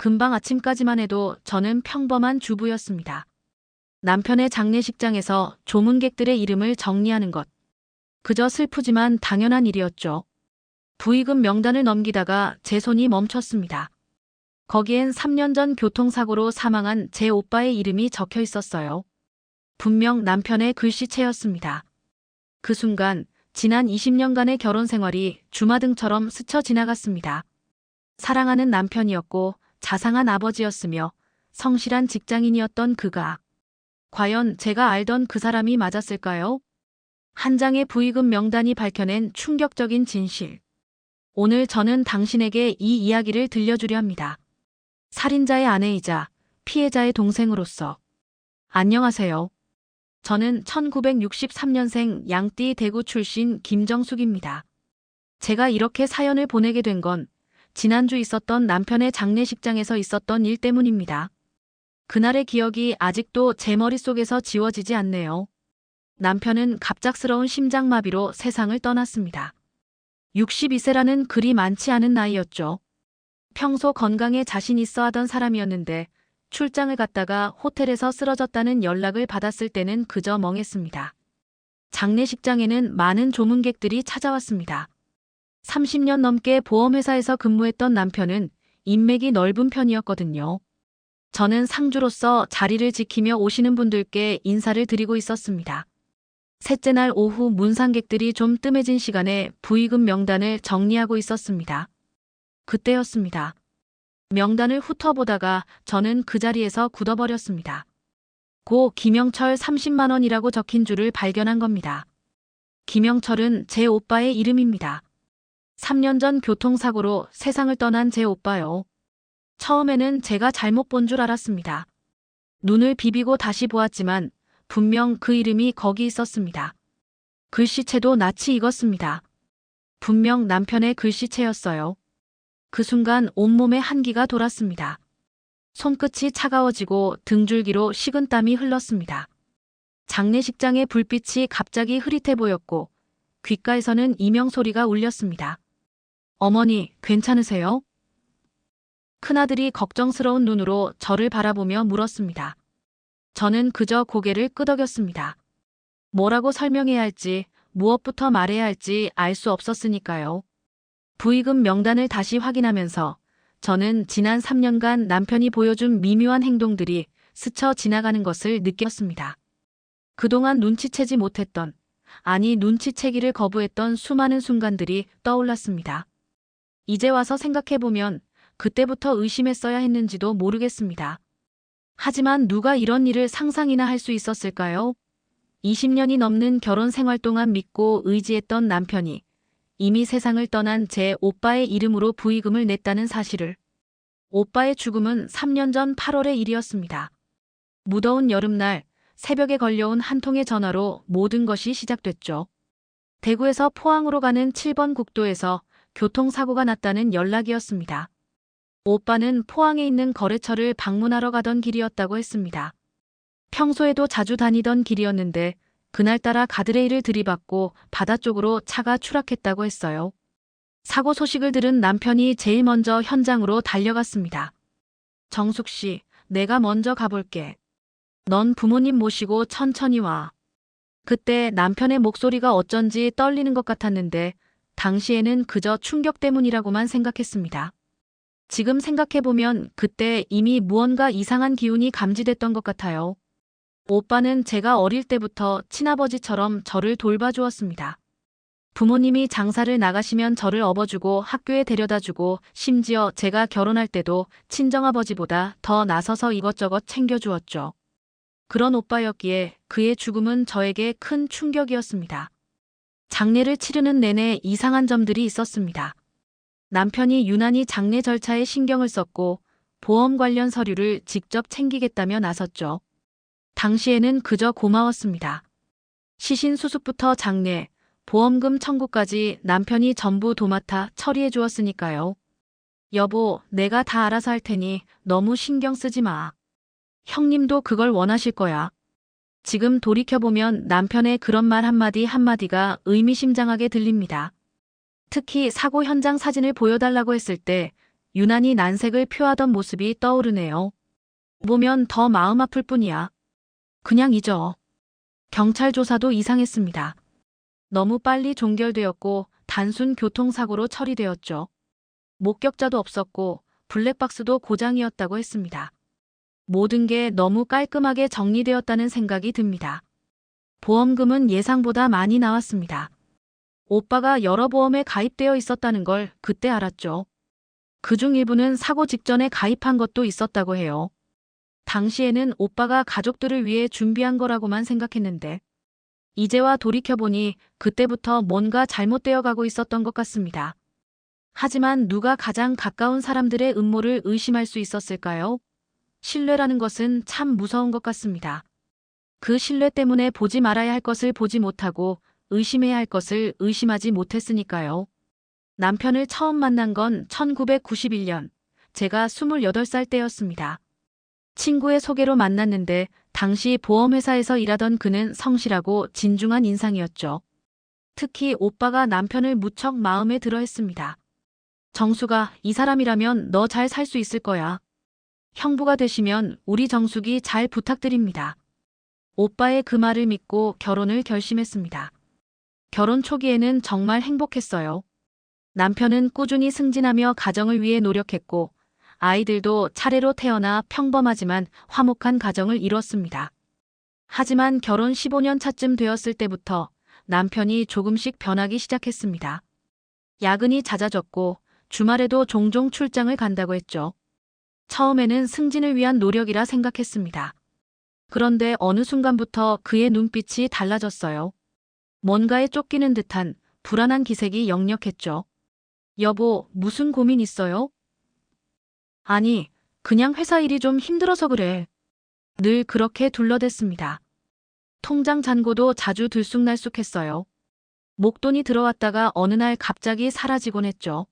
금방 아침까지만 해도 저는 평범한 주부였습니다. 남편의 장례식장에서 조문객들의 이름을 정리하는 것. 그저 슬프지만 당연한 일이었죠. 부의금 명단을 넘기다가 제 손이 멈췄습니다. 거기엔 3년 전 교통사고로 사망한 제 오빠의 이름이 적혀 있었어요. 분명 남편의 글씨체였습니다. 그 순간 지난 20년간의 결혼 생활이 주마등처럼 스쳐 지나갔습니다. 사랑하는 남편이었고 자상한 아버지였으며 성실한 직장인이었던 그가 과연 제가 알던 그 사람이 맞았을까요? 한 장의 부의금 명단이 밝혀낸 충격적인 진실. 오늘 저는 당신에게 이 이야기를 들려주려 합니다. 살인자의 아내이자 피해자의 동생으로서. 안녕하세요. 저는 1963년생 양띠 대구 출신 김정숙입니다. 제가 이렇게 사연을 보내게 된 건 지난주 있었던 남편의 장례식장에서 있었던 일 때문입니다. 그날의 기억이 아직도 제 머릿속에서 지워지지 않네요. 남편은 갑작스러운 심장마비로 세상을 떠났습니다. 62세라는 그리 많지 않은 나이였죠. 평소 건강에 자신 있어 하던 사람이었는데 출장을 갔다가 호텔에서 쓰러졌다는 연락을 받았을 때는 그저 멍했습니다. 장례식장에는 많은 조문객들이 찾아왔습니다. 30년 넘게 보험회사에서 근무했던 남편은 인맥이 넓은 편이었거든요. 저는 상주로서 자리를 지키며 오시는 분들께 인사를 드리고 있었습니다. 셋째 날 오후 문상객들이 좀 뜸해진 시간에 부의금 명단을 정리하고 있었습니다. 그때였습니다. 명단을 훑어보다가 저는 그 자리에서 굳어버렸습니다. 고 김영철 30만 원이라고 적힌 줄을 발견한 겁니다. 김영철은 제 오빠의 이름입니다. 3년 전 교통사고로 세상을 떠난 제 오빠요. 처음에는 제가 잘못 본 줄 알았습니다. 눈을 비비고 다시 보았지만 분명 그 이름이 거기 있었습니다. 글씨체도 낯이 익었습니다. 분명 남편의 글씨체였어요. 그 순간 온몸에 한기가 돌았습니다. 손끝이 차가워지고 등줄기로 식은땀이 흘렀습니다. 장례식장의 불빛이 갑자기 흐릿해 보였고 귓가에서는 이명 소리가 울렸습니다. 어머니, 괜찮으세요? 큰아들이 걱정스러운 눈으로 저를 바라보며 물었습니다. 저는 그저 고개를 끄덕였습니다. 뭐라고 설명해야 할지, 무엇부터 말해야 할지 알 수 없었으니까요. 부의금 명단을 다시 확인하면서 저는 지난 3년간 남편이 보여준 미묘한 행동들이 스쳐 지나가는 것을 느꼈습니다. 그동안 눈치채지 못했던, 아니 눈치채기를 거부했던 수많은 순간들이 떠올랐습니다. 이제 와서 생각해보면 그때부터 의심했어야 했는지도 모르겠습니다. 하지만 누가 이런 일을 상상이나 할 수 있었을까요? 20년이 넘는 결혼 생활 동안 믿고 의지했던 남편이 이미 세상을 떠난 제 오빠의 이름으로 부의금을 냈다는 사실을. 오빠의 죽음은 3년 전 8월의 일이었습니다. 무더운 여름날 새벽에 걸려온 한 통의 전화로 모든 것이 시작됐죠. 대구에서 포항으로 가는 7번 국도에서 교통사고가 났다는 연락이었습니다. 오빠는 포항에 있는 거래처를 방문하러 가던 길이었다고 했습니다. 평소에도 자주 다니던 길이었는데 그날따라 가드레일을 들이받고 바다 쪽으로 차가 추락했다고 했어요. 사고 소식을 들은 남편이 제일 먼저 현장으로 달려갔습니다. 정숙 씨, 내가 먼저 가볼게. 넌 부모님 모시고 천천히 와. 그때 남편의 목소리가 어쩐지 떨리는 것 같았는데 당시에는 그저 충격 때문이라고만 생각했습니다. 지금 생각해보면 그때 이미 무언가 이상한 기운이 감지됐던 것 같아요. 오빠는 제가 어릴 때부터 친아버지처럼 저를 돌봐주었습니다. 부모님이 장사를 나가시면 저를 업어주고 학교에 데려다주고 심지어 제가 결혼할 때도 친정아버지보다 더 나서서 이것저것 챙겨주었죠. 그런 오빠였기에 그의 죽음은 저에게 큰 충격이었습니다. 장례를 치르는 내내 이상한 점들이 있었습니다. 남편이 유난히 장례 절차에 신경을 썼고 보험 관련 서류를 직접 챙기겠다며 나섰죠. 당시에는 그저 고마웠습니다. 시신 수습부터 장례, 보험금 청구까지 남편이 전부 도맡아 처리해 주었으니까요. 여보, 내가 다 알아서 할 테니 너무 신경 쓰지 마. 형님도 그걸 원하실 거야. 지금 돌이켜보면 남편의 그런 말 한마디 한마디가 의미심장하게 들립니다. 특히 사고 현장 사진을 보여달라고 했을 때 유난히 난색을 표하던 모습이 떠오르네요. 보면 더 마음 아플 뿐이야. 그냥 잊어. 경찰 조사도 이상했습니다. 너무 빨리 종결되었고 단순 교통사고로 처리되었죠. 목격자도 없었고 블랙박스도 고장이었다고 했습니다. 모든 게 너무 깔끔하게 정리되었다는 생각이 듭니다. 보험금은 예상보다 많이 나왔습니다. 오빠가 여러 보험에 가입되어 있었다는 걸 그때 알았죠. 그중 일부는 사고 직전에 가입한 것도 있었다고 해요. 당시에는 오빠가 가족들을 위해 준비한 거라고만 생각했는데 이제와 돌이켜보니 그때부터 뭔가 잘못되어 가고 있었던 것 같습니다. 하지만 누가 가장 가까운 사람들의 음모를 의심할 수 있었을까요? 신뢰라는 것은 참 무서운 것 같습니다. 그 신뢰 때문에 보지 말아야 할 것을 보지 못하고 의심해야 할 것을 의심하지 못했으니까요. 남편을 처음 만난 건 1991년, 제가 28살 때였습니다. 친구의 소개로 만났는데 당시 보험회사에서 일하던 그는 성실하고 진중한 인상이었죠. 특히 오빠가 남편을 무척 마음에 들어 했습니다. 정수가 이 사람이라면 너 잘 살 수 있을 거야. 형부가 되시면 우리 정숙이 잘 부탁드립니다. 오빠의 그 말을 믿고 결혼을 결심했습니다. 결혼 초기에는 정말 행복했어요. 남편은 꾸준히 승진하며 가정을 위해 노력했고 아이들도 차례로 태어나 평범하지만 화목한 가정을 이뤘습니다. 하지만 결혼 15년 차쯤 되었을 때부터 남편이 조금씩 변하기 시작했습니다. 야근이 잦아졌고 주말에도 종종 출장을 간다고 했죠. 처음에는 승진을 위한 노력이라 생각했습니다. 그런데 어느 순간부터 그의 눈빛이 달라졌어요. 뭔가에 쫓기는 듯한 불안한 기색이 역력했죠. 여보, 무슨 고민 있어요? 아니, 그냥 회사 일이 좀 힘들어서 그래. 늘 그렇게 둘러댔습니다. 통장 잔고도 자주 들쑥날쑥했어요. 목돈이 들어왔다가 어느 날 갑자기 사라지곤 했죠.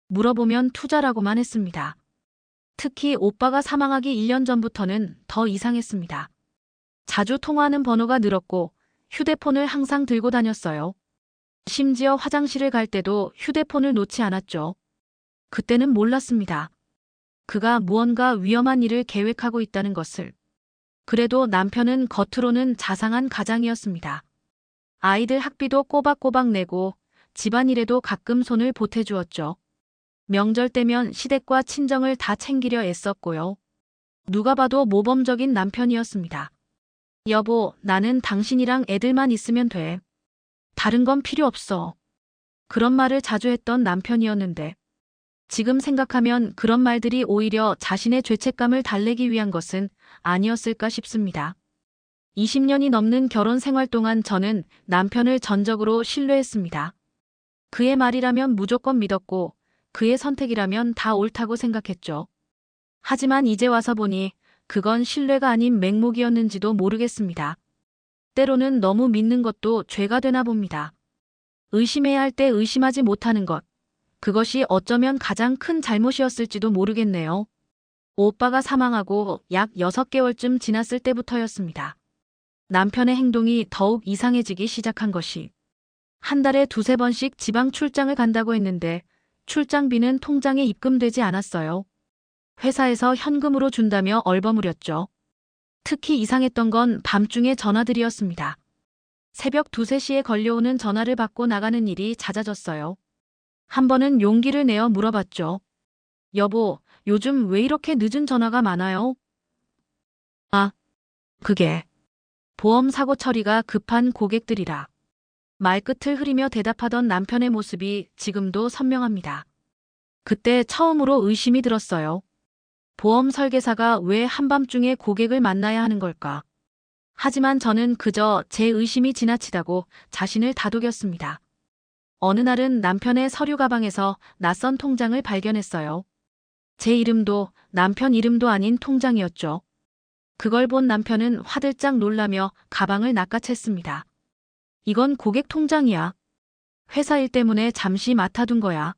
물어보면 투자라고만 했습니다. 특히 오빠가 사망하기 1년 전부터는 더 이상했습니다. 자주 통화하는 번호가 늘었고 휴대폰을 항상 들고 다녔어요. 심지어 화장실을 갈 때도 휴대폰을 놓지 않았죠. 그때는 몰랐습니다. 그가 무언가 위험한 일을 계획하고 있다는 것을. 그래도 남편은 겉으로는 자상한 가장이었습니다. 아이들 학비도 꼬박꼬박 내고 집안일에도 가끔 손을 보태주었죠. 명절 때면 시댁과 친정을 다 챙기려 애썼고요. 누가 봐도 모범적인 남편이었습니다. 여보, 나는 당신이랑 애들만 있으면 돼. 다른 건 필요 없어. 그런 말을 자주 했던 남편이었는데 지금 생각하면 그런 말들이 오히려 자신의 죄책감을 달래기 위한 것은 아니었을까 싶습니다. 20년이 넘는 결혼 생활 동안 저는 남편을 전적으로 신뢰했습니다. 그의 말이라면 무조건 믿었고 그의 선택이라면 다 옳다고 생각했죠. 하지만 이제 와서 보니 그건 신뢰가 아닌 맹목이었는지도 모르겠습니다. 때로는 너무 믿는 것도 죄가 되나 봅니다. 의심해야 할 때 의심하지 못하는 것. 그것이 어쩌면 가장 큰 잘못이었을지도 모르겠네요. 오빠가 사망하고 약 6개월쯤 지났을 때부터였습니다. 남편의 행동이 더욱 이상해지기 시작한 것이. 한 달에 2~3번씩 지방 출장을 간다고 했는데 출장비는 통장에 입금되지 않았어요. 회사에서 현금으로 준다며 얼버무렸죠. 특히 이상했던 건 밤중에 전화들이었습니다. 새벽 2~3시에 걸려오는 전화를 받고 나가는 일이 잦아졌어요. 한 번은 용기를 내어 물어봤죠. 여보, 요즘 왜 이렇게 늦은 전화가 많아요? 아, 그게 보험 사고 처리가 급한 고객들이라. 말끝을 흐리며 대답하던 남편의 모습이 지금도 선명합니다. 그때 처음으로 의심이 들었어요. 보험 설계사가 왜 한밤중에 고객을 만나야 하는 걸까? 하지만 저는 그저 제 의심이 지나치다고 자신을 다독였습니다. 어느 날은 남편의 서류 가방에서 낯선 통장을 발견했어요. 제 이름도 남편 이름도 아닌 통장이었죠. 그걸 본 남편은 화들짝 놀라며 가방을 낚아챘습니다. 이건 고객 통장이야. 회사 일 때문에 잠시 맡아둔 거야.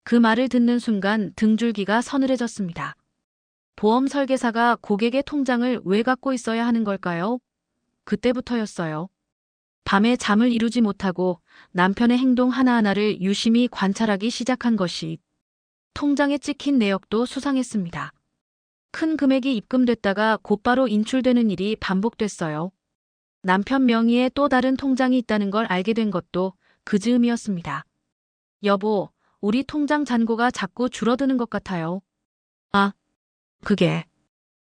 그 말을 듣는 순간 등줄기가 서늘해졌습니다. 보험 설계사가 고객의 통장을 왜 갖고 있어야 하는 걸까요? 그때부터였어요. 밤에 잠을 이루지 못하고 남편의 행동 하나하나를 유심히 관찰하기 시작한 것이. 통장에 찍힌 내역도 수상했습니다. 큰 금액이 입금됐다가 곧바로 인출되는 일이 반복됐어요. 남편 명의의 또 다른 통장이 있다는 걸 알게 된 것도 그 즈음이었습니다. 여보, 우리 통장 잔고가 자꾸 줄어드는 것 같아요. 아, 그게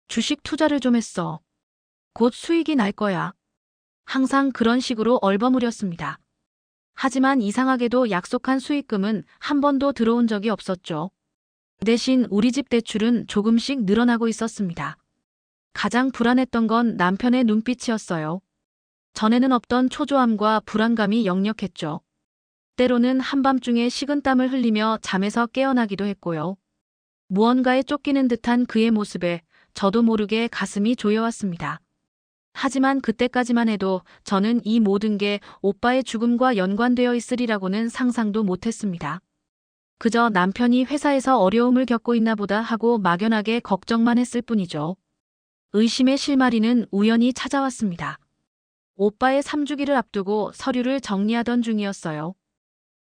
주식 투자를 좀 했어. 곧 수익이 날 거야. 항상 그런 식으로 얼버무렸습니다. 하지만 이상하게도 약속한 수익금은 한 번도 들어온 적이 없었죠. 대신 우리 집 대출은 조금씩 늘어나고 있었습니다. 가장 불안했던 건 남편의 눈빛이었어요. 전에는 없던 초조함과 불안감이 역력했죠. 때로는 한밤중에 식은땀을 흘리며 잠에서 깨어나기도 했고요. 무언가에 쫓기는 듯한 그의 모습에 저도 모르게 가슴이 조여왔습니다. 하지만 그때까지만 해도 저는 이 모든 게 오빠의 죽음과 연관되어 있으리라고는 상상도 못했습니다. 그저 남편이 회사에서 어려움을 겪고 있나 보다 하고 막연하게 걱정만 했을 뿐이죠. 의심의 실마리는 우연히 찾아왔습니다. 오빠의 3주기를 앞두고 서류를 정리하던 중이었어요.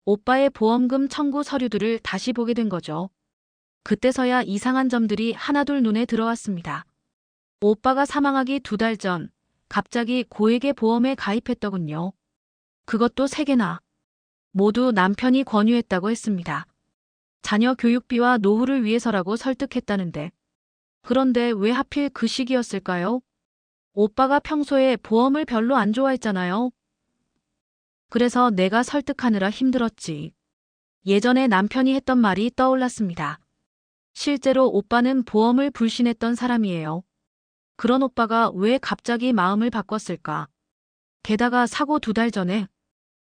오빠의 보험금 청구 서류들을 다시 보게 된 거죠. 그때서야 이상한 점들이 하나둘 눈에 들어왔습니다. 오빠가 사망하기 2달 전 갑자기 고액의 보험에 가입했더군요. 그것도 3개나. 모두 남편이 권유했다고 했습니다. 자녀 교육비와 노후를 위해서라고 설득했다는데. 그런데 왜 하필 그 시기였을까요? 오빠가 평소에 보험을 별로 안 좋아했잖아요. 그래서 내가 설득하느라 힘들었지. 예전에 남편이 했던 말이 떠올랐습니다. 실제로 오빠는 보험을 불신했던 사람이에요. 그런 오빠가 왜 갑자기 마음을 바꿨을까? 게다가 사고 2달 전에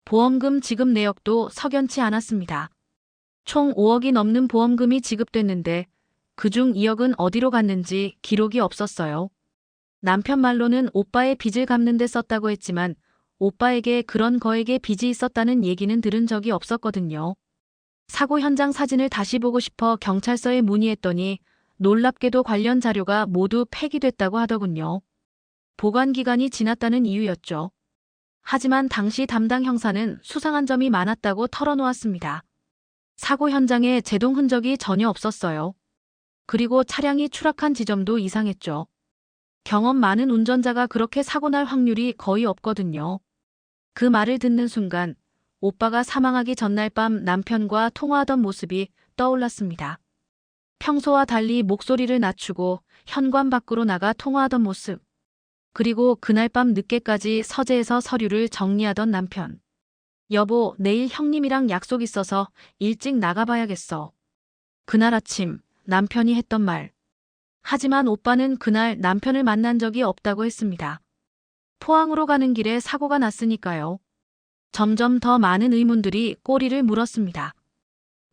보험금 지급 내역도 석연치 않았습니다. 총 5억이 넘는 보험금이 지급됐는데 그중 2억은 어디로 갔는지 기록이 없었어요. 남편 말로는 오빠의 빚을 갚는 데 썼다고 했지만 오빠에게 그런 거액의 빚이 있었다는 얘기는 들은 적이 없었거든요. 사고 현장 사진을 다시 보고 싶어 경찰서에 문의했더니 놀랍게도 관련 자료가 모두 폐기됐다고 하더군요. 보관 기간이 지났다는 이유였죠. 하지만 당시 담당 형사는 수상한 점이 많았다고 털어놓았습니다. 사고 현장에 제동 흔적이 전혀 없었어요. 그리고 차량이 추락한 지점도 이상했죠. 경험 많은 운전자가 그렇게 사고 날 확률이 거의 없거든요. 그 말을 듣는 순간 오빠가 사망하기 전날 밤 남편과 통화하던 모습이 떠올랐습니다. 평소와 달리 목소리를 낮추고 현관 밖으로 나가 통화하던 모습. 그리고 그날 밤 늦게까지 서재에서 서류를 정리하던 남편. 여보, 내일 형님이랑 약속 있어서 일찍 나가봐야겠어. 그날 아침 남편이 했던 말. 하지만 오빠는 그날 남편을 만난 적이 없다고 했습니다. 포항으로 가는 길에 사고가 났으니까요. 점점 더 많은 의문들이 꼬리를 물었습니다.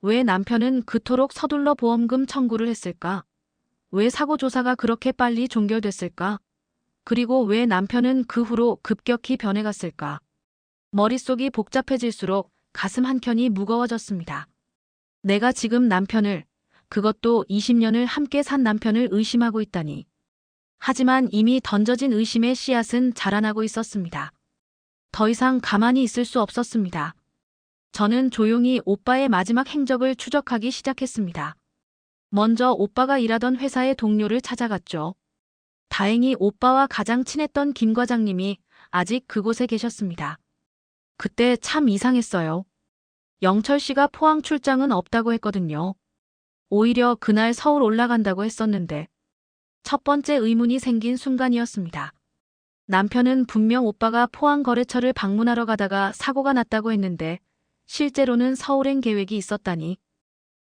왜 남편은 그토록 서둘러 보험금 청구를 했을까? 왜 사고 조사가 그렇게 빨리 종결됐을까? 그리고 왜 남편은 그 후로 급격히 변해갔을까? 머릿속이 복잡해질수록 가슴 한켠이 무거워졌습니다. 내가 지금 남편을, 그것도 20년을 함께 산 남편을 의심하고 있다니. 하지만 이미 던져진 의심의 씨앗은 자라나고 있었습니다. 더 이상 가만히 있을 수 없었습니다. 저는 조용히 오빠의 마지막 행적을 추적하기 시작했습니다. 먼저 오빠가 일하던 회사의 동료를 찾아갔죠. 다행히 오빠와 가장 친했던 김 과장님이 아직 그곳에 계셨습니다. 그때 참 이상했어요. 영철 씨가 포항 출장은 없다고 했거든요. 오히려 그날 서울 올라간다고 했었는데 첫 번째 의문이 생긴 순간이었습니다. 남편은 분명 오빠가 포항 거래처를 방문하러 가다가 사고가 났다고 했는데 실제로는 서울행 계획이 있었다니.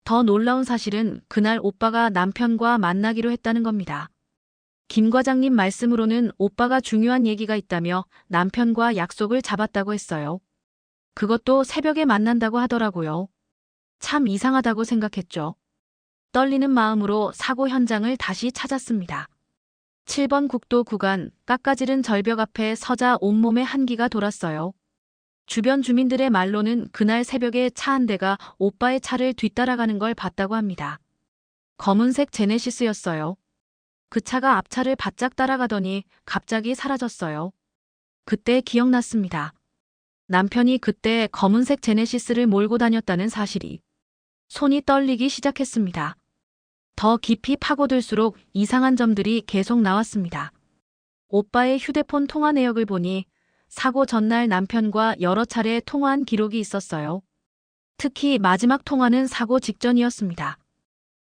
더 놀라운 사실은 그날 오빠가 남편과 만나기로 했다는 겁니다. 김 과장님 말씀으로는 오빠가 중요한 얘기가 있다며 남편과 약속을 잡았다고 했어요. 그것도 새벽에 만난다고 하더라고요. 참 이상하다고 생각했죠. 떨리는 마음으로 사고 현장을 다시 찾았습니다. 7번 국도 구간 깎아지른 절벽 앞에 서자 온몸에 한기가 돌았어요. 주변 주민들의 말로는 그날 새벽에 차 한 대가 오빠의 차를 뒤따라가는 걸 봤다고 합니다. 검은색 제네시스였어요. 그 차가 앞차를 바짝 따라가더니 갑자기 사라졌어요. 그때 기억났습니다. 남편이 그때 검은색 제네시스를 몰고 다녔다는 사실이. 손이 떨리기 시작했습니다. 더 깊이 파고들수록 이상한 점들이 계속 나왔습니다. 오빠의 휴대폰 통화 내역을 보니 사고 전날 남편과 여러 차례 통화한 기록이 있었어요. 특히 마지막 통화는 사고 직전이었습니다.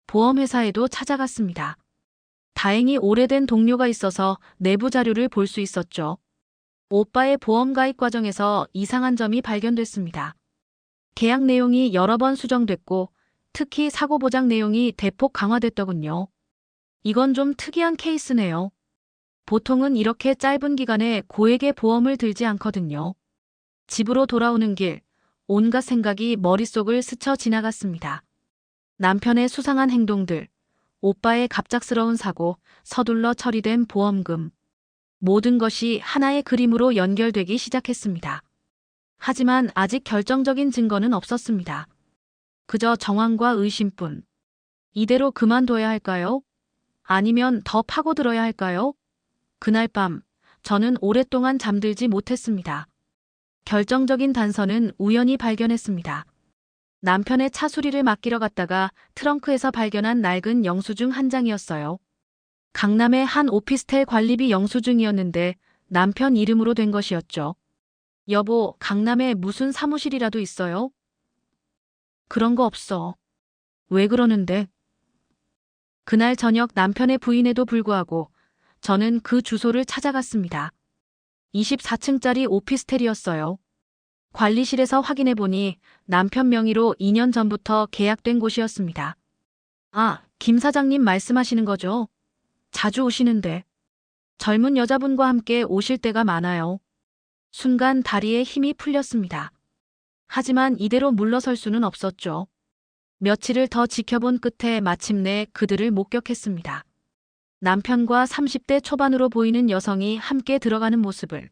보험회사에도 찾아갔습니다. 다행히 오래된 동료가 있어서 내부 자료를 볼 수 있었죠. 오빠의 보험 가입 과정에서 이상한 점이 발견됐습니다. 계약 내용이 여러 번 수정됐고 특히 사고 보장 내용이 대폭 강화됐더군요. 이건 좀 특이한 케이스네요. 보통은 이렇게 짧은 기간에 고액의 보험을 들지 않거든요. 집으로 돌아오는 길, 온갖 생각이 머릿속을 스쳐 지나갔습니다. 남편의 수상한 행동들, 오빠의 갑작스러운 사고, 서둘러 처리된 보험금. 모든 것이 하나의 그림으로 연결되기 시작했습니다. 하지만 아직 결정적인 증거는 없었습니다. 그저 정황과 의심뿐. 이대로 그만둬야 할까요? 아니면 더 파고들어야 할까요? 그날 밤, 저는 오랫동안 잠들지 못했습니다. 결정적인 단서는 우연히 발견했습니다. 남편의 차 수리를 맡기러 갔다가 트렁크에서 발견한 낡은 영수증 한 장이었어요. 강남의 한 오피스텔 관리비 영수증이었는데 남편 이름으로 된 것이었죠. 여보, 강남에 무슨 사무실이라도 있어요? 그런 거 없어. 왜 그러는데? 그날 저녁 남편의 부인에도 불구하고 저는 그 주소를 찾아갔습니다. 24층짜리 오피스텔이었어요. 관리실에서 확인해보니 남편 명의로 2년 전부터 계약된 곳이었습니다. 아, 김 사장님 말씀하시는 거죠? 자주 오시는데. 젊은 여자분과 함께 오실 때가 많아요. 순간 다리에 힘이 풀렸습니다. 하지만 이대로 물러설 수는 없었죠. 며칠을 더 지켜본 끝에 마침내 그들을 목격했습니다. 남편과 30대 초반으로 보이는 여성이 함께 들어가는 모습을.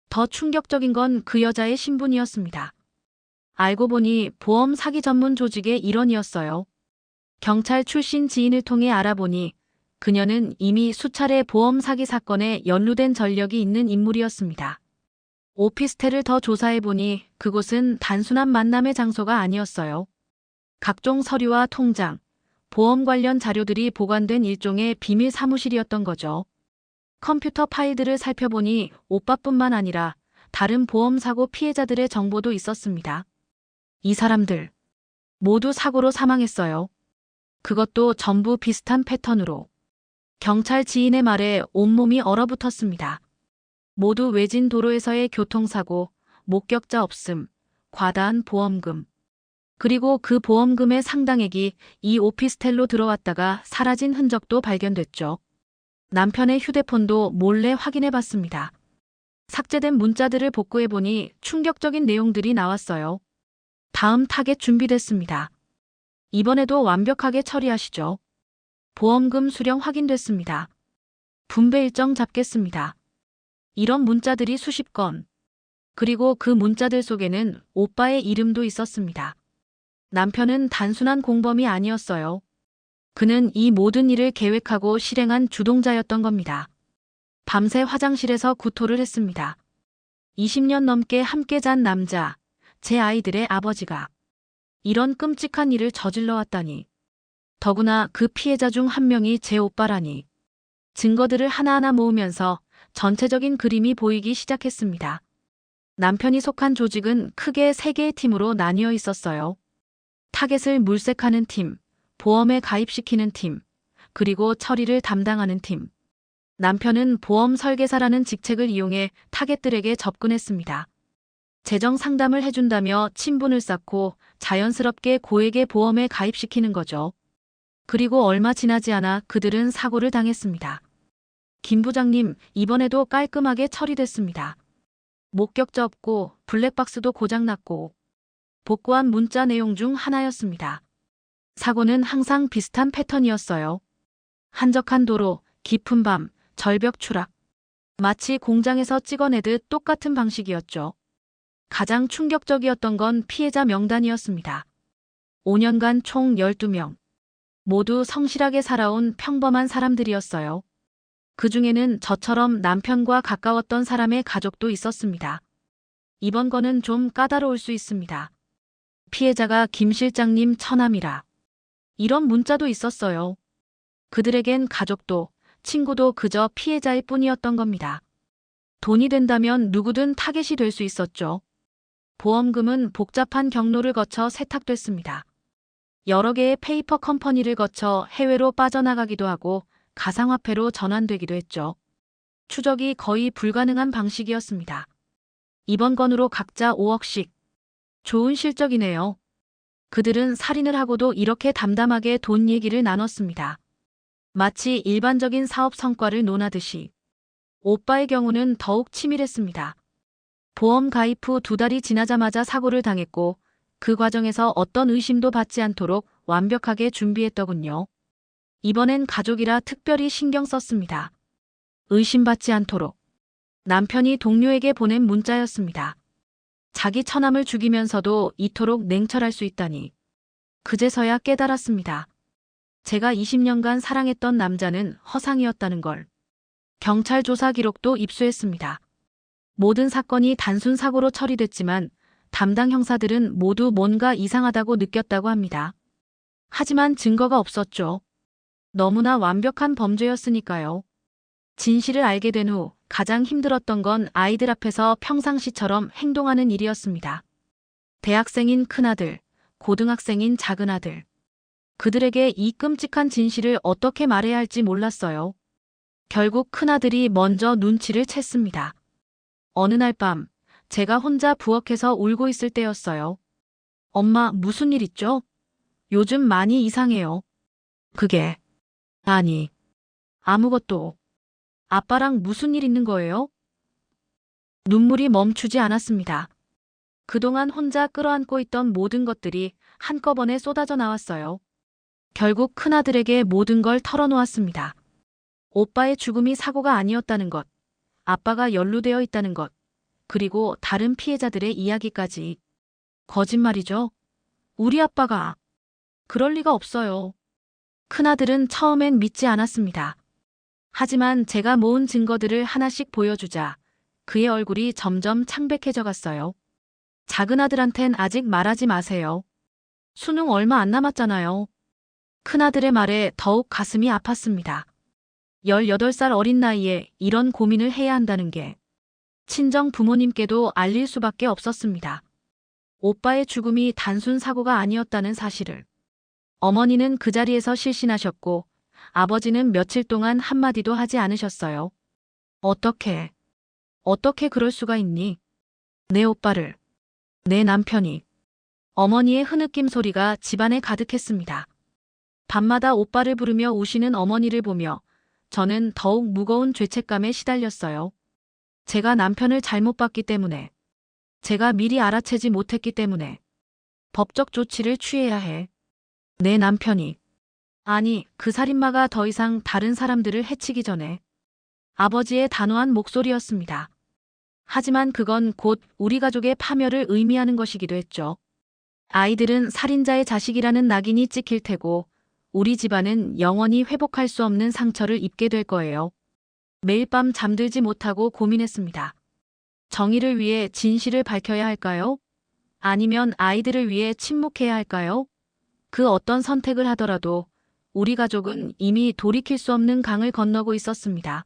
더 충격적인 건 그 여자의 신분이었습니다. 알고 보니 보험 사기 전문 조직의 일원이었어요. 경찰 출신 지인을 통해 알아보니 그녀는 이미 수차례 보험 사기 사건에 연루된 전력이 있는 인물이었습니다. 오피스텔을 더 조사해보니 그곳은 단순한 만남의 장소가 아니었어요. 각종 서류와 통장, 보험 관련 자료들이 보관된 일종의 비밀 사무실이었던 거죠. 컴퓨터 파일들을 살펴보니 오빠뿐만 아니라 다른 보험사고 피해자들의 정보도 있었습니다. 이 사람들 모두 사고로 사망했어요. 그것도 전부 비슷한 패턴으로. 경찰 지인의 말에 온몸이 얼어붙었습니다. 모두 외진 도로에서의 교통사고, 목격자 없음, 과다한 보험금. 그리고 그 보험금의 상당액이 이 오피스텔로 들어왔다가 사라진 흔적도 발견됐죠. 남편의 휴대폰도 몰래 확인해 봤습니다. 삭제된 문자들을 복구해보니 충격적인 내용들이 나왔어요. 다음 타겟 준비됐습니다. 이번에도 완벽하게 처리하시죠. 보험금 수령 확인됐습니다. 분배 일정 잡겠습니다. 이런 문자들이 수십 건. 그리고 그 문자들 속에는 오빠의 이름도 있었습니다. 남편은 단순한 공범이 아니었어요. 그는 이 모든 일을 계획하고 실행한 주동자였던 겁니다. 밤새 화장실에서 구토를 했습니다. 20년 넘게 함께 잔 남자, 제 아이들의 아버지가 이런 끔찍한 일을 저질러 왔다니. 더구나 그 피해자 중 한 명이 제 오빠라니. 증거들을 하나하나 모으면서 전체적인 그림이 보이기 시작했습니다. 남편이 속한 조직은 크게 3개의 팀으로 나뉘어 있었어요. 타겟을 물색하는 팀, 보험에 가입시키는 팀, 그리고 처리를 담당하는 팀. 남편은 보험 설계사라는 직책을 이용해 타겟들에게 접근했습니다. 재정 상담을 해준다며 친분을 쌓고 자연스럽게 고액의 보험에 가입시키는 거죠. 그리고 얼마 지나지 않아 그들은 사고를 당했습니다. 김 부장님, 이번에도 깔끔하게 처리됐습니다. 목격자 없고 블랙박스도 고장났고 복구한 문자 내용 중 하나였습니다. 사고는 항상 비슷한 패턴이었어요. 한적한 도로, 깊은 밤, 절벽 추락. 마치 공장에서 찍어내듯 똑같은 방식이었죠. 가장 충격적이었던 건 피해자 명단이었습니다. 5년간 총 12명. 모두 성실하게 살아온 평범한 사람들이었어요. 그 중에는 저처럼 남편과 가까웠던 사람의 가족도 있었습니다. 이번 건은 좀 까다로울 수 있습니다. 피해자가 김 실장님 처남이라. 이런 문자도 있었어요. 그들에겐 가족도 친구도 그저 피해자일 뿐이었던 겁니다. 돈이 된다면 누구든 타겟이 될 수 있었죠. 보험금은 복잡한 경로를 거쳐 세탁됐습니다. 여러 개의 페이퍼 컴퍼니를 거쳐 해외로 빠져나가기도 하고 가상화폐로 전환되기도 했죠. 추적이 거의 불가능한 방식이었습니다. 이번 건으로 각자 5억씩. 좋은 실적이네요. 그들은 살인을 하고도 이렇게 담담하게 돈 얘기를 나눴습니다. 마치 일반적인 사업 성과를 논하듯이. 오빠의 경우는 더욱 치밀했습니다. 보험 가입 후 2달이 지나자마자 사고를 당했고 그 과정에서 어떤 의심도 받지 않도록 완벽하게 준비했더군요. 이번엔 가족이라 특별히 신경 썼습니다. 의심받지 않도록. 남편이 동료에게 보낸 문자였습니다. 자기 처남을 죽이면서도 이토록 냉철할 수 있다니. 그제서야 깨달았습니다. 제가 20년간 사랑했던 남자는 허상이었다는 걸. 경찰 조사 기록도 입수했습니다. 모든 사건이 단순 사고로 처리됐지만 담당 형사들은 모두 뭔가 이상하다고 느꼈다고 합니다. 하지만 증거가 없었죠. 너무나 완벽한 범죄였으니까요. 진실을 알게 된 후 가장 힘들었던 건 아이들 앞에서 평상시처럼 행동하는 일이었습니다. 대학생인 큰아들, 고등학생인 작은아들. 그들에게 이 끔찍한 진실을 어떻게 말해야 할지 몰랐어요. 결국 큰아들이 먼저 눈치를 챘습니다. 어느 날 밤, 제가 혼자 부엌에서 울고 있을 때였어요. 엄마, 무슨 일 있죠? 요즘 많이 이상해요. 그게, 아니, 아무것도. 아빠랑 무슨 일 있는 거예요? 눈물이 멈추지 않았습니다. 그동안 혼자 끌어안고 있던 모든 것들이 한꺼번에 쏟아져 나왔어요. 결국 큰아들에게 모든 걸 털어놓았습니다. 오빠의 죽음이 사고가 아니었다는 것, 아빠가 연루되어 있다는 것, 그리고 다른 피해자들의 이야기까지. 거짓말이죠? 우리 아빠가. 그럴 리가 없어요. 큰아들은 처음엔 믿지 않았습니다. 하지만 제가 모은 증거들을 하나씩 보여주자 그의 얼굴이 점점 창백해져 갔어요. 작은아들한텐 아직 말하지 마세요. 수능 얼마 안 남았잖아요. 큰아들의 말에 더욱 가슴이 아팠습니다. 18살 어린 나이에 이런 고민을 해야 한다는 게 친정 부모님께도 알릴 수밖에 없었습니다. 오빠의 죽음이 단순 사고가 아니었다는 사실을. 어머니는 그 자리에서 실신하셨고 아버지는 며칠 동안 한마디도 하지 않으셨어요. 어떻게 그럴 수가 있니? 내 오빠를, 내 남편이. 어머니의 흐느낌 소리가 집안에 가득했습니다. 밤마다 오빠를 부르며 우시는 어머니를 보며 저는 더욱 무거운 죄책감에 시달렸어요. 제가 남편을 잘못 봤기 때문에, 제가 미리 알아채지 못했기 때문에 법적 조치를 취해야 해. 내 남편이, 아니, 그 살인마가 더 이상 다른 사람들을 해치기 전에. 아버지의 단호한 목소리였습니다. 하지만 그건 곧 우리 가족의 파멸을 의미하는 것이기도 했죠. 아이들은 살인자의 자식이라는 낙인이 찍힐 테고 우리 집안은 영원히 회복할 수 없는 상처를 입게 될 거예요. 매일 밤 잠들지 못하고 고민했습니다. 정의를 위해 진실을 밝혀야 할까요? 아니면 아이들을 위해 침묵해야 할까요? 그 어떤 선택을 하더라도 우리 가족은 이미 돌이킬 수 없는 강을 건너고 있었습니다.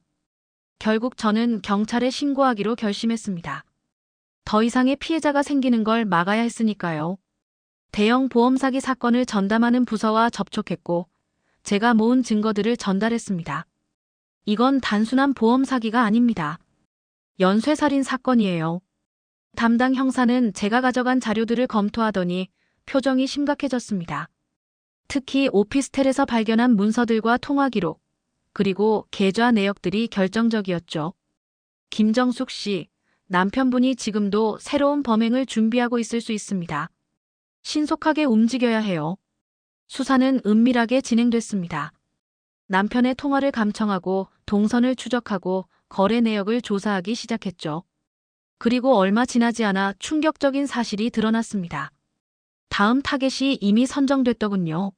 결국 저는 경찰에 신고하기로 결심했습니다. 더 이상의 피해자가 생기는 걸 막아야 했으니까요. 대형 보험 사기 사건을 전담하는 부서와 접촉했고 제가 모은 증거들을 전달했습니다. 이건 단순한 보험 사기가 아닙니다. 연쇄살인 사건이에요. 담당 형사는 제가 가져간 자료들을 검토하더니 표정이 심각해졌습니다. 특히 오피스텔에서 발견한 문서들과 통화 기록, 그리고 계좌 내역들이 결정적이었죠. 김정숙 씨, 남편분이 지금도 새로운 범행을 준비하고 있을 수 있습니다. 신속하게 움직여야 해요. 수사는 은밀하게 진행됐습니다. 남편의 통화를 감청하고 동선을 추적하고 거래 내역을 조사하기 시작했죠. 그리고 얼마 지나지 않아 충격적인 사실이 드러났습니다. 다음 타겟이 이미 선정됐더군요.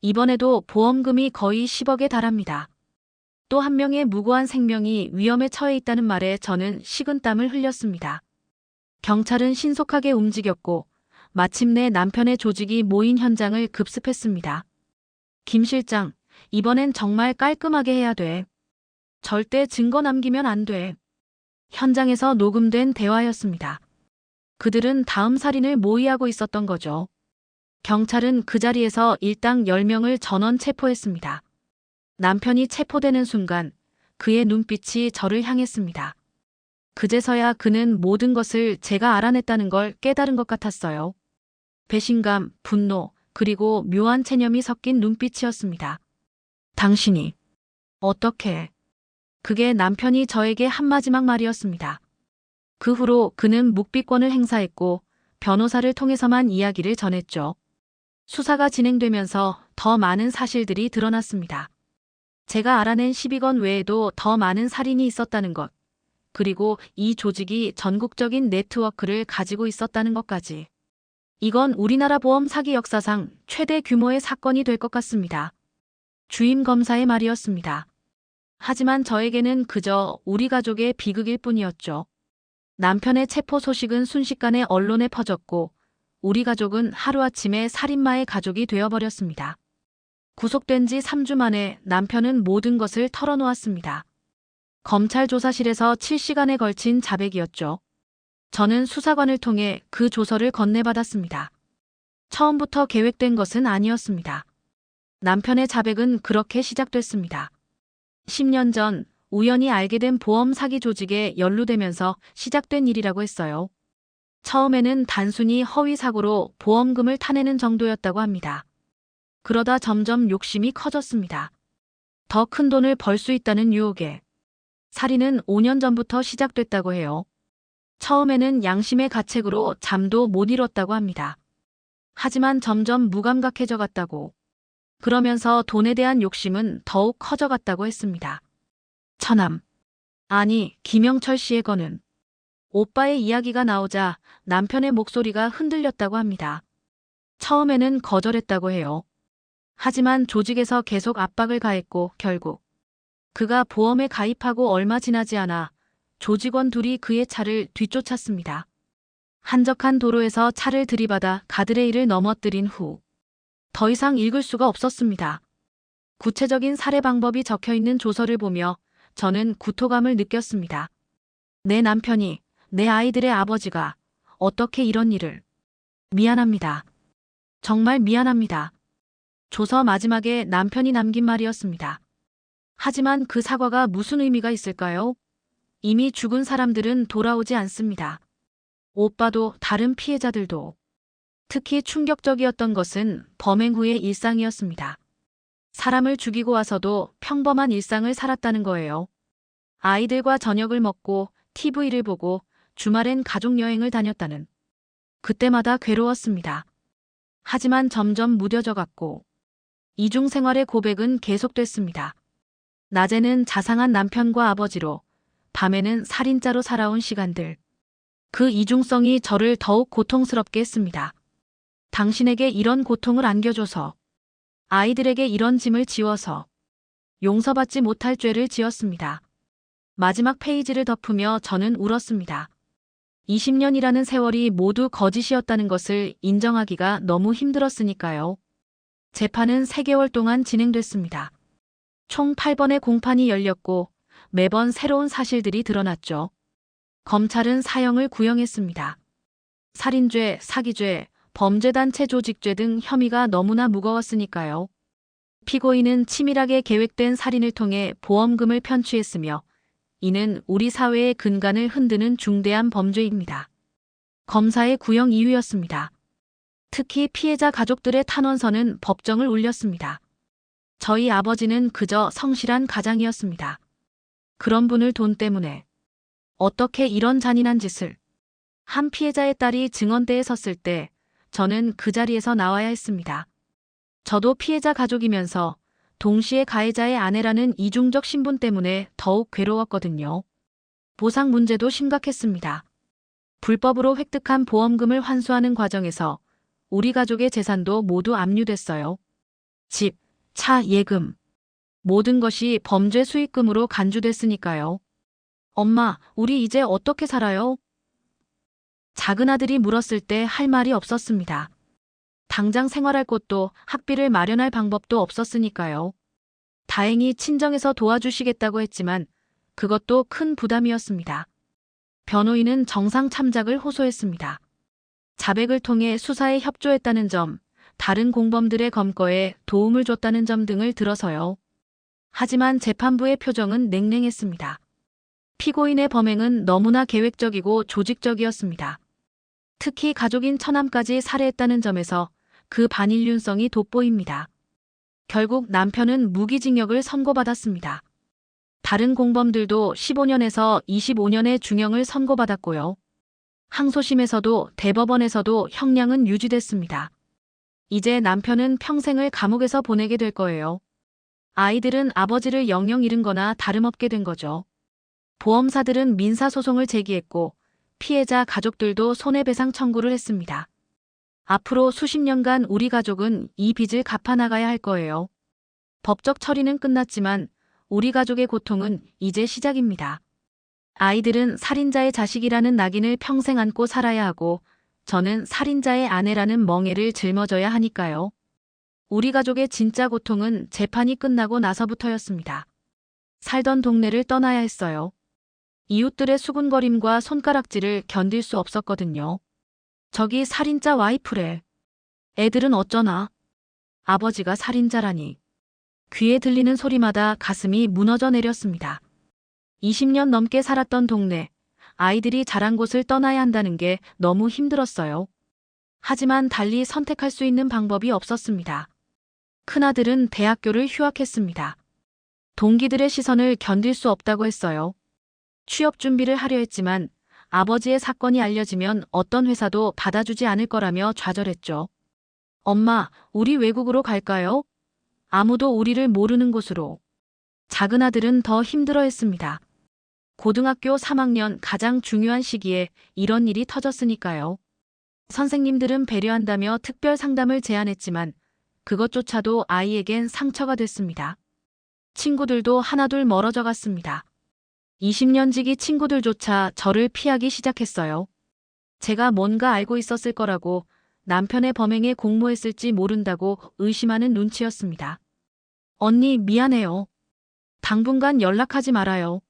이번에도 보험금이 거의 10억에 달합니다. 또 한 명의 무고한 생명이 위험에 처해 있다는 말에 저는 식은땀을 흘렸습니다. 경찰은 신속하게 움직였고 마침내 남편의 조직이 모인 현장을 급습했습니다. 김 실장, 이번엔 정말 깔끔하게 해야 돼. 절대 증거 남기면 안 돼. 현장에서 녹음된 대화였습니다. 그들은 다음 살인을 모의하고 있었던 거죠. 경찰은 그 자리에서 일당 10명을 전원 체포했습니다. 남편이 체포되는 순간 그의 눈빛이 저를 향했습니다. 그제서야 그는 모든 것을 제가 알아냈다는 걸 깨달은 것 같았어요. 배신감, 분노, 그리고 묘한 체념이 섞인 눈빛이었습니다. 당신이 어떻게? 그게 남편이 저에게 한 마지막 말이었습니다. 그 후로 그는 묵비권을 행사했고 변호사를 통해서만 이야기를 전했죠. 수사가 진행되면서 더 많은 사실들이 드러났습니다. 제가 알아낸 12건 외에도 더 많은 살인이 있었다는 것, 그리고 이 조직이 전국적인 네트워크를 가지고 있었다는 것까지. 이건 우리나라 보험 사기 역사상 최대 규모의 사건이 될 것 같습니다. 주임 검사의 말이었습니다. 하지만 저에게는 그저 우리 가족의 비극일 뿐이었죠. 남편의 체포 소식은 순식간에 언론에 퍼졌고 우리 가족은 하루아침에 살인마의 가족이 되어버렸습니다. 구속된 지 3주 만에 남편은 모든 것을 털어놓았습니다. 검찰 조사실에서 7시간에 걸친 자백이었죠. 저는 수사관을 통해 그 조서를 건네받았습니다. 처음부터 계획된 것은 아니었습니다. 남편의 자백은 그렇게 시작됐습니다. 10년 전 우연히 알게 된 보험 사기 조직에 연루되면서 시작된 일이라고 했어요. 처음에는 단순히 허위 사고로 보험금을 타내는 정도였다고 합니다. 그러다 점점 욕심이 커졌습니다. 더 큰 돈을 벌 수 있다는 유혹에. 살인은 5년 전부터 시작됐다고 해요. 처음에는 양심의 가책으로 잠도 못 이뤘다고 합니다. 하지만 점점 무감각해져 갔다고. 그러면서 돈에 대한 욕심은 더욱 커져갔다고 했습니다. 처남. 아니, 김영철 씨의 거는. 오빠의 이야기가 나오자 남편의 목소리가 흔들렸다고 합니다. 처음에는 거절했다고 해요. 하지만 조직에서 계속 압박을 가했고 결국 그가 보험에 가입하고 얼마 지나지 않아 조직원 둘이 그의 차를 뒤쫓았습니다. 한적한 도로에서 차를 들이받아 가드레일을 넘어뜨린 후 더 이상 읽을 수가 없었습니다. 구체적인 살해 방법이 적혀있는 조서를 보며 저는 구토감을 느꼈습니다. 내 남편이, 내 아이들의 아버지가 어떻게 이런 일을. 미안합니다. 정말 미안합니다. 조서 마지막에 남편이 남긴 말이었습니다. 하지만 그 사과가 무슨 의미가 있을까요? 이미 죽은 사람들은 돌아오지 않습니다. 오빠도 다른 피해자들도. 특히 충격적이었던 것은 범행 후의 일상이었습니다. 사람을 죽이고 와서도 평범한 일상을 살았다는 거예요. 아이들과 저녁을 먹고 TV를 보고 주말엔 가족여행을 다녔다는. 그때마다 괴로웠습니다. 하지만 점점 무뎌져 갔고 이중생활의 고백은 계속됐습니다. 낮에는 자상한 남편과 아버지로, 밤에는 살인자로 살아온 시간들. 그 이중성이 저를 더욱 고통스럽게 했습니다. 당신에게 이런 고통을 안겨줘서, 아이들에게 이런 짐을 지워서 용서받지 못할 죄를 지었습니다. 마지막 페이지를 덮으며 저는 울었습니다. 20년이라는 세월이 모두 거짓이었다는 것을 인정하기가 너무 힘들었으니까요. 재판은 3개월 동안 진행됐습니다. 총 8번의 공판이 열렸고 매번 새로운 사실들이 드러났죠. 검찰은 사형을 구형했습니다. 살인죄, 사기죄, 범죄단체 조직죄 등 혐의가 너무나 무거웠으니까요. 피고인은 치밀하게 계획된 살인을 통해 보험금을 편취했으며 이는 우리 사회의 근간을 흔드는 중대한 범죄입니다. 검사의 구형 이유였습니다. 특히 피해자 가족들의 탄원서는 법정을 울렸습니다. 저희 아버지는 그저 성실한 가장이었습니다. 그런 분을 돈 때문에 어떻게 이런 잔인한 짓을. 한 피해자의 딸이 증언대에 섰을 때 저는 그 자리에서 나와야 했습니다. 저도 피해자 가족이면서 동시에 가해자의 아내라는 이중적 신분 때문에 더욱 괴로웠거든요. 보상 문제도 심각했습니다. 불법으로 획득한 보험금을 환수하는 과정에서 우리 가족의 재산도 모두 압류됐어요. 집, 차, 예금. 모든 것이 범죄 수익금으로 간주됐으니까요. 엄마, 우리 이제 어떻게 살아요? 작은 아들이 물었을 때 할 말이 없었습니다. 당장 생활할 곳도 학비를 마련할 방법도 없었으니까요. 다행히 친정에서 도와주시겠다고 했지만 그것도 큰 부담이었습니다. 변호인은 정상 참작을 호소했습니다. 자백을 통해 수사에 협조했다는 점, 다른 공범들의 검거에 도움을 줬다는 점 등을 들어서요. 하지만 재판부의 표정은 냉랭했습니다. 피고인의 범행은 너무나 계획적이고 조직적이었습니다. 특히 가족인 처남까지 살해했다는 점에서 그 반인륜성이 돋보입니다. 결국 남편은 무기징역을 선고받았습니다. 다른 공범들도 15년에서 25년의 중형을 선고받았고요. 항소심에서도 대법원에서도 형량은 유지됐습니다. 이제 남편은 평생을 감옥에서 보내게 될 거예요. 아이들은 아버지를 영영 잃은 거나 다름없게 된 거죠. 보험사들은 민사소송을 제기했고 피해자 가족들도 손해배상 청구를 했습니다. 앞으로 수십 년간 우리 가족은 이 빚을 갚아나가야 할 거예요. 법적 처리는 끝났지만 우리 가족의 고통은 이제 시작입니다. 아이들은 살인자의 자식이라는 낙인을 평생 안고 살아야 하고 저는 살인자의 아내라는 멍에를 짊어져야 하니까요. 우리 가족의 진짜 고통은 재판이 끝나고 나서부터였습니다. 살던 동네를 떠나야 했어요. 이웃들의 수군거림과 손가락질을 견딜 수 없었거든요. 저기 살인자 와이프래. 애들은 어쩌나? 아버지가 살인자라니. 귀에 들리는 소리마다 가슴이 무너져 내렸습니다. 20년 넘게 살았던 동네, 아이들이 자란 곳을 떠나야 한다는 게 너무 힘들었어요. 하지만 달리 선택할 수 있는 방법이 없었습니다. 큰아들은 대학교를 휴학했습니다. 동기들의 시선을 견딜 수 없다고 했어요. 취업 준비를 하려 했지만 아버지의 사건이 알려지면 어떤 회사도 받아주지 않을 거라며 좌절했죠. 엄마, 우리 외국으로 갈까요? 아무도 우리를 모르는 곳으로. 작은 아들은 더 힘들어했습니다. 고등학교 3학년 가장 중요한 시기에 이런 일이 터졌으니까요. 선생님들은 배려한다며 특별 상담을 제안했지만 그것조차도 아이에겐 상처가 됐습니다. 친구들도 하나둘 멀어져 갔습니다. 20년 지기 친구들조차 저를 피하기 시작했어요. 제가 뭔가 알고 있었을 거라고, 남편의 범행에 공모했을지 모른다고 의심하는 눈치였습니다. 언니, 미안해요. 당분간 연락하지 말아요.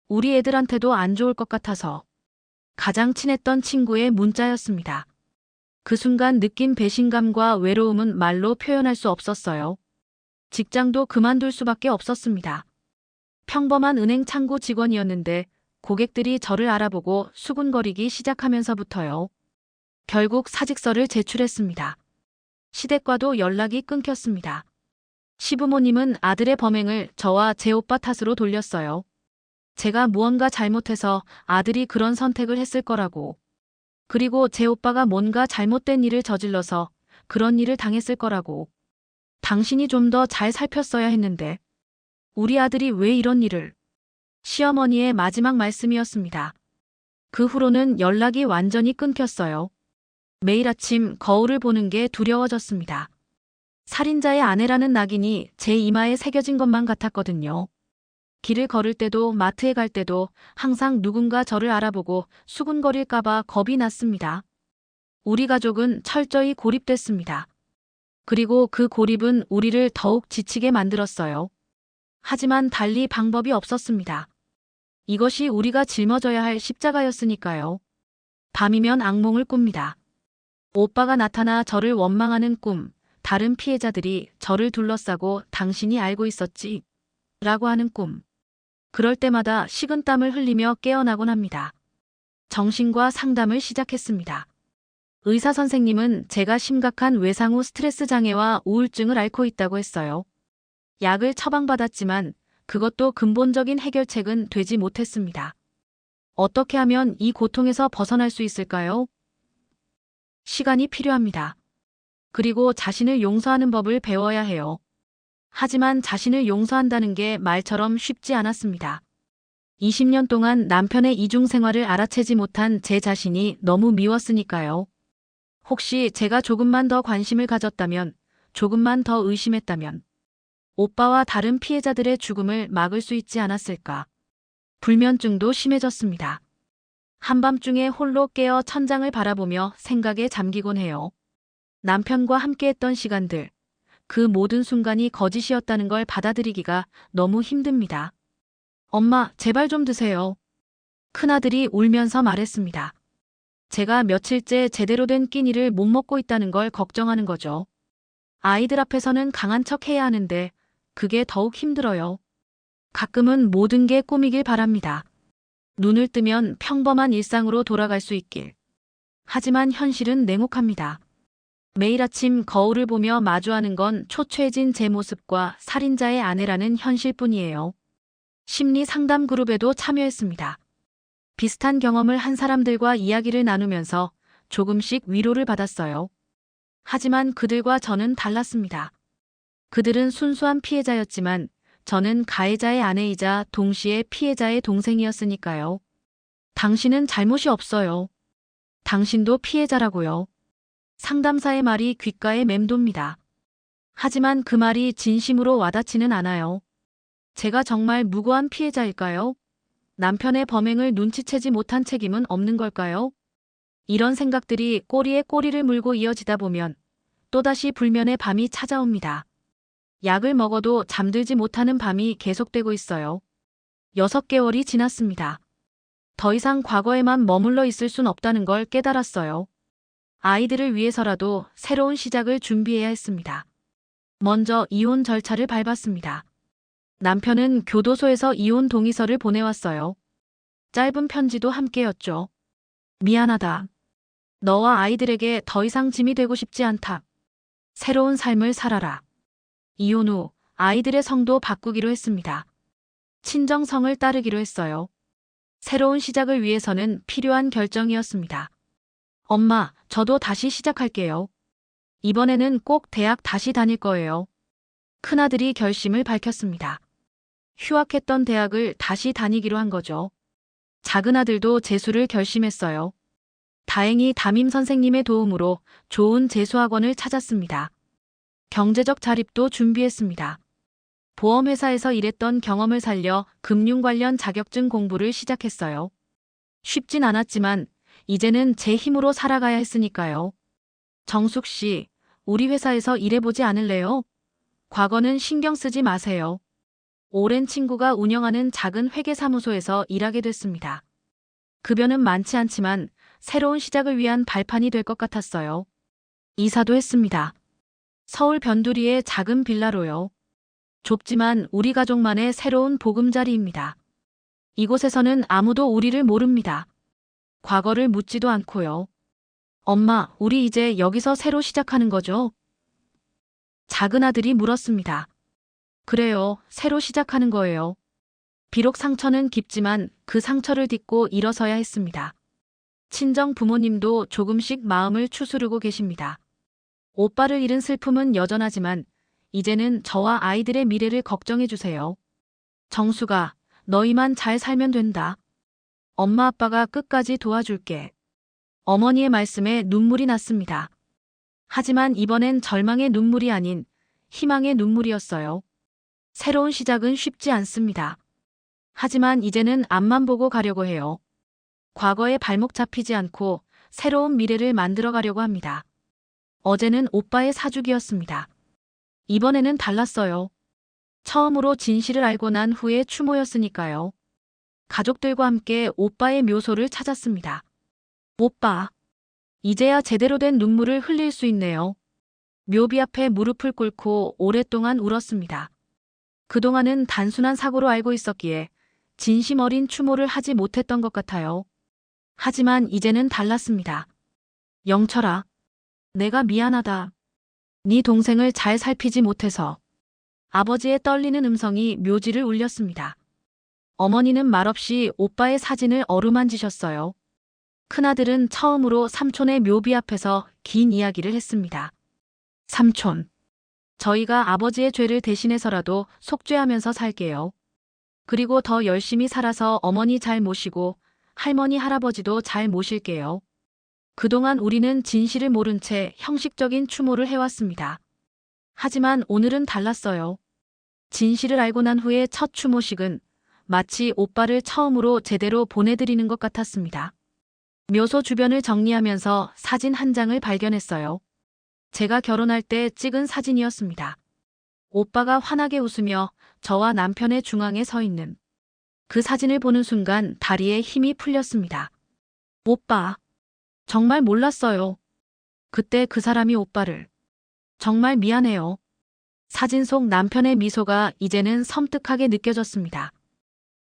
우리 애들한테도 안 좋을 것 같아서. 가장 친했던 친구의 문자였습니다. 그 순간 느낀 배신감과 외로움은 말로 표현할 수 없었어요. 직장도 그만둘 수밖에 없었습니다. 평범한 은행 창구 직원이었는데 고객들이 저를 알아보고 수군거리기 시작하면서부터요. 결국 사직서를 제출했습니다. 시댁과도 연락이 끊겼습니다. 시부모님은 아들의 범행을 저와 제 오빠 탓으로 돌렸어요. 제가 무언가 잘못해서 아들이 그런 선택을 했을 거라고. 그리고 제 오빠가 뭔가 잘못된 일을 저질러서 그런 일을 당했을 거라고. 당신이 좀 더 잘 살폈어야 했는데. 우리 아들이 왜 이런 일을. 시어머니의 마지막 말씀이었습니다. 그 후로는 연락이 완전히 끊겼어요. 매일 아침 거울을 보는 게 두려워졌습니다. 살인자의 아내라는 낙인이 제 이마에 새겨진 것만 같았거든요. 길을 걸을 때도 마트에 갈 때도 항상 누군가 저를 알아보고 수군거릴까봐 겁이 났습니다. 우리 가족은 철저히 고립됐습니다. 그리고 그 고립은 우리를 더욱 지치게 만들었어요. 하지만 달리 방법이 없었습니다. 이것이 우리가 짊어져야 할 십자가였으니까요. 밤이면 악몽을 꿉니다. 오빠가 나타나 저를 원망하는 꿈, 다른 피해자들이 저를 둘러싸고 당신이 알고 있었지? 라고 하는 꿈. 그럴 때마다 식은땀을 흘리며 깨어나곤 합니다. 정신과 상담을 시작했습니다. 의사 선생님은 제가 심각한 외상 후 스트레스 장애와 우울증을 앓고 있다고 했어요. 약을 처방받았지만 그것도 근본적인 해결책은 되지 못했습니다. 어떻게 하면 이 고통에서 벗어날 수 있을까요? 시간이 필요합니다. 그리고 자신을 용서하는 법을 배워야 해요. 하지만 자신을 용서한다는 게 말처럼 쉽지 않았습니다. 20년 동안 남편의 이중 생활을 알아채지 못한 제 자신이 너무 미웠으니까요. 혹시 제가 조금만 더 관심을 가졌다면, 조금만 더 의심했다면, 오빠와 다른 피해자들의 죽음을 막을 수 있지 않았을까. 불면증도 심해졌습니다. 한밤중에 홀로 깨어 천장을 바라보며 생각에 잠기곤 해요. 남편과 함께했던 시간들, 그 모든 순간이 거짓이었다는 걸 받아들이기가 너무 힘듭니다. 엄마, 제발 좀 드세요. 큰아들이 울면서 말했습니다. 제가 며칠째 제대로 된 끼니를 못 먹고 있다는 걸 걱정하는 거죠. 아이들 앞에서는 강한 척 해야 하는데 그게 더욱 힘들어요. 가끔은 모든 게 꿈이길 바랍니다. 눈을 뜨면 평범한 일상으로 돌아갈 수 있길. 하지만 현실은 냉혹합니다. 매일 아침 거울을 보며 마주하는 건 초췌해진 제 모습과 살인자의 아내라는 현실뿐이에요. 심리 상담 그룹에도 참여했습니다. 비슷한 경험을 한 사람들과 이야기를 나누면서 조금씩 위로를 받았어요. 하지만 그들과 저는 달랐습니다. 그들은 순수한 피해자였지만 저는 가해자의 아내이자 동시에 피해자의 동생이었으니까요. 당신은 잘못이 없어요. 당신도 피해자라고요. 상담사의 말이 귓가에 맴돕니다. 하지만 그 말이 진심으로 와닿지는 않아요. 제가 정말 무고한 피해자일까요? 남편의 범행을 눈치채지 못한 책임은 없는 걸까요? 이런 생각들이 꼬리에 꼬리를 물고 이어지다 보면 또다시 불면의 밤이 찾아옵니다. 약을 먹어도 잠들지 못하는 밤이 계속되고 있어요. 6개월이 지났습니다. 더 이상 과거에만 머물러 있을 순 없다는 걸 깨달았어요. 아이들을 위해서라도 새로운 시작을 준비해야 했습니다. 먼저 이혼 절차를 밟았습니다. 남편은 교도소에서 이혼 동의서를 보내왔어요. 짧은 편지도 함께였죠. 미안하다. 너와 아이들에게 더 이상 짐이 되고 싶지 않다. 새로운 삶을 살아라. 이혼 후 아이들의 성도 바꾸기로 했습니다. 친정성을 따르기로 했어요. 새로운 시작을 위해서는 필요한 결정이었습니다. 엄마, 저도 다시 시작할게요. 이번에는 꼭 대학 다시 다닐 거예요. 큰아들이 결심을 밝혔습니다. 휴학했던 대학을 다시 다니기로 한 거죠. 작은아들도 재수를 결심했어요. 다행히 담임 선생님의 도움으로 좋은 재수학원을 찾았습니다. 경제적 자립도 준비했습니다. 보험회사에서 일했던 경험을 살려 금융 관련 자격증 공부를 시작했어요. 쉽진 않았지만 이제는 제 힘으로 살아가야 했으니까요. 정숙 씨, 우리 회사에서 일해보지 않을래요? 과거는 신경 쓰지 마세요. 오랜 친구가 운영하는 작은 회계사무소에서 일하게 됐습니다. 급여는 많지 않지만 새로운 시작을 위한 발판이 될 것 같았어요. 이사도 했습니다. 서울 변두리의 작은 빌라로요. 좁지만 우리 가족만의 새로운 보금자리입니다. 이곳에서는 아무도 우리를 모릅니다. 과거를 묻지도 않고요. 엄마, 우리 이제 여기서 새로 시작하는 거죠? 작은 아들이 물었습니다. 그래요, 새로 시작하는 거예요. 비록 상처는 깊지만 그 상처를 딛고 일어서야 했습니다. 친정 부모님도 조금씩 마음을 추스르고 계십니다. 오빠를 잃은 슬픔은 여전하지만 이제는 저와 아이들의 미래를 걱정해 주세요. 정수가, 너희만 잘 살면 된다. 엄마 아빠가 끝까지 도와줄게. 어머니의 말씀에 눈물이 났습니다. 하지만 이번엔 절망의 눈물이 아닌 희망의 눈물이었어요. 새로운 시작은 쉽지 않습니다. 하지만 이제는 앞만 보고 가려고 해요. 과거에 발목 잡히지 않고 새로운 미래를 만들어 가려고 합니다. 어제는 오빠의 사주기였습니다. 이번에는 달랐어요. 처음으로 진실을 알고 난 후에 추모였으니까요. 가족들과 함께 오빠의 묘소를 찾았습니다. 오빠, 이제야 제대로 된 눈물을 흘릴 수 있네요. 묘비 앞에 무릎을 꿇고 오랫동안 울었습니다. 그동안은 단순한 사고로 알고 있었기에 진심 어린 추모를 하지 못했던 것 같아요. 하지만 이제는 달랐습니다. 영철아, 내가 미안하다. 네 동생을 잘 살피지 못해서. 아버지의 떨리는 음성이 묘지를 울렸습니다. 어머니는 말없이 오빠의 사진을 어루만지셨어요. 큰아들은 처음으로 삼촌의 묘비 앞에서 긴 이야기를 했습니다. 삼촌, 저희가 아버지의 죄를 대신해서라도 속죄하면서 살게요. 그리고 더 열심히 살아서 어머니 잘 모시고 할머니 할아버지도 잘 모실게요. 그동안 우리는 진실을 모른 채 형식적인 추모를 해왔습니다. 하지만 오늘은 달랐어요. 진실을 알고 난 후의 첫 추모식은 마치 오빠를 처음으로 제대로 보내드리는 것 같았습니다. 묘소 주변을 정리하면서 사진 한 장을 발견했어요. 제가 결혼할 때 찍은 사진이었습니다. 오빠가 환하게 웃으며 저와 남편의 중앙에 서 있는 그 사진을 보는 순간 다리에 힘이 풀렸습니다. 오빠, 정말 몰랐어요. 그때 그 사람이 오빠를. 정말 미안해요. 사진 속 남편의 미소가 이제는 섬뜩하게 느껴졌습니다.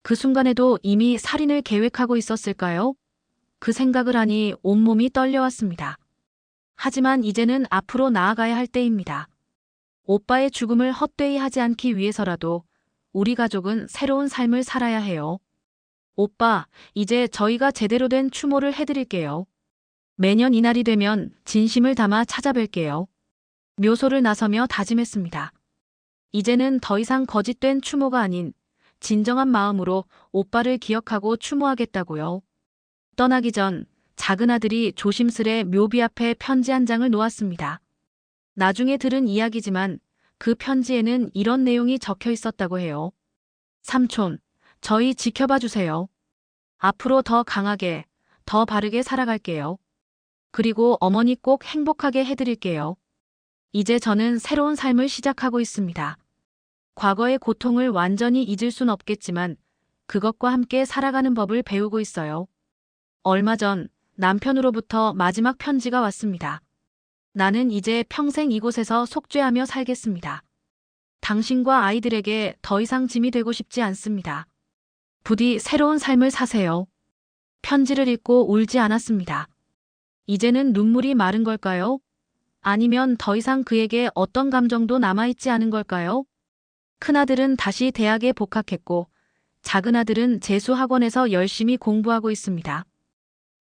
그 순간에도 이미 살인을 계획하고 있었을까요? 그 생각을 하니 온몸이 떨려왔습니다. 하지만 이제는 앞으로 나아가야 할 때입니다. 오빠의 죽음을 헛되이 하지 않기 위해서라도 우리 가족은 새로운 삶을 살아야 해요. 오빠, 이제 저희가 제대로 된 추모를 해드릴게요. 매년 이날이 되면 진심을 담아 찾아뵐게요. 묘소를 나서며 다짐했습니다. 이제는 더 이상 거짓된 추모가 아닌 진정한 마음으로 오빠를 기억하고 추모하겠다고요. 떠나기 전 작은 아들이 조심스레 묘비 앞에 편지 한 장을 놓았습니다. 나중에 들은 이야기지만 그 편지에는 이런 내용이 적혀 있었다고 해요. 삼촌, 저희 지켜봐 주세요. 앞으로 더 강하게, 더 바르게 살아갈게요. 그리고 어머니 꼭 행복하게 해드릴게요. 이제 저는 새로운 삶을 시작하고 있습니다. 과거의 고통을 완전히 잊을 순 없겠지만 그것과 함께 살아가는 법을 배우고 있어요. 얼마 전 남편으로부터 마지막 편지가 왔습니다. 나는 이제 평생 이곳에서 속죄하며 살겠습니다. 당신과 아이들에게 더 이상 짐이 되고 싶지 않습니다. 부디 새로운 삶을 사세요. 편지를 읽고 울지 않았습니다. 이제는 눈물이 마른 걸까요? 아니면 더 이상 그에게 어떤 감정도 남아있지 않은 걸까요? 큰아들은 다시 대학에 복학했고 작은아들은 재수학원에서 열심히 공부하고 있습니다.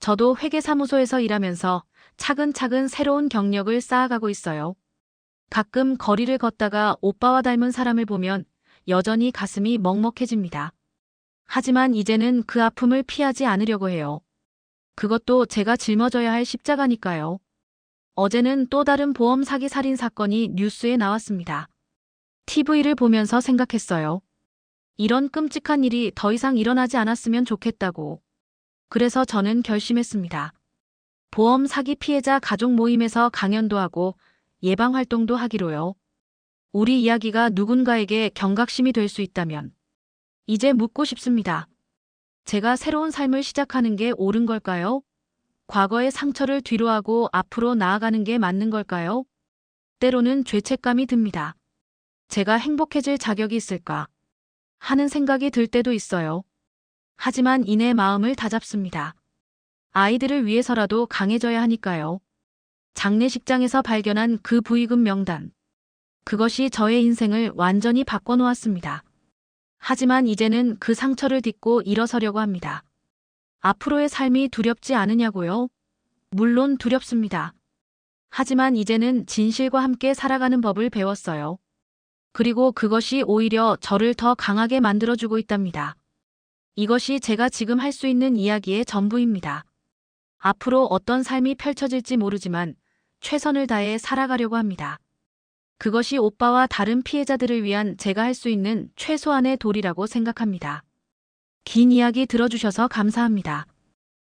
저도 회계사무소에서 일하면서 차근차근 새로운 경력을 쌓아가고 있어요. 가끔 거리를 걷다가 오빠와 닮은 사람을 보면 여전히 가슴이 먹먹해집니다. 하지만 이제는 그 아픔을 피하지 않으려고 해요. 그것도 제가 짊어져야 할 십자가니까요. 어제는 또 다른 보험 사기 살인 사건이 뉴스에 나왔습니다. TV를 보면서 생각했어요. 이런 끔찍한 일이 더 이상 일어나지 않았으면 좋겠다고. 그래서 저는 결심했습니다. 보험 사기 피해자 가족 모임에서 강연도 하고 예방 활동도 하기로요. 우리 이야기가 누군가에게 경각심이 될 수 있다면 이제 묻고 싶습니다. 제가 새로운 삶을 시작하는 게 옳은 걸까요? 과거의 상처를 뒤로하고 앞으로 나아가는 게 맞는 걸까요? 때로는 죄책감이 듭니다. 제가 행복해질 자격이 있을까 하는 생각이 들 때도 있어요. 하지만 이내 마음을 다잡습니다. 아이들을 위해서라도 강해져야 하니까요. 장례식장에서 발견한 그 부의금 명단. 그것이 저의 인생을 완전히 바꿔놓았습니다. 하지만 이제는 그 상처를 딛고 일어서려고 합니다. 앞으로의 삶이 두렵지 않으냐고요? 물론 두렵습니다. 하지만 이제는 진실과 함께 살아가는 법을 배웠어요. 그리고 그것이 오히려 저를 더 강하게 만들어주고 있답니다. 이것이 제가 지금 할 수 있는 이야기의 전부입니다. 앞으로 어떤 삶이 펼쳐질지 모르지만 최선을 다해 살아가려고 합니다. 그것이 오빠와 다른 피해자들을 위한 제가 할 수 있는 최소한의 도리라고 생각합니다. 긴 이야기 들어주셔서 감사합니다.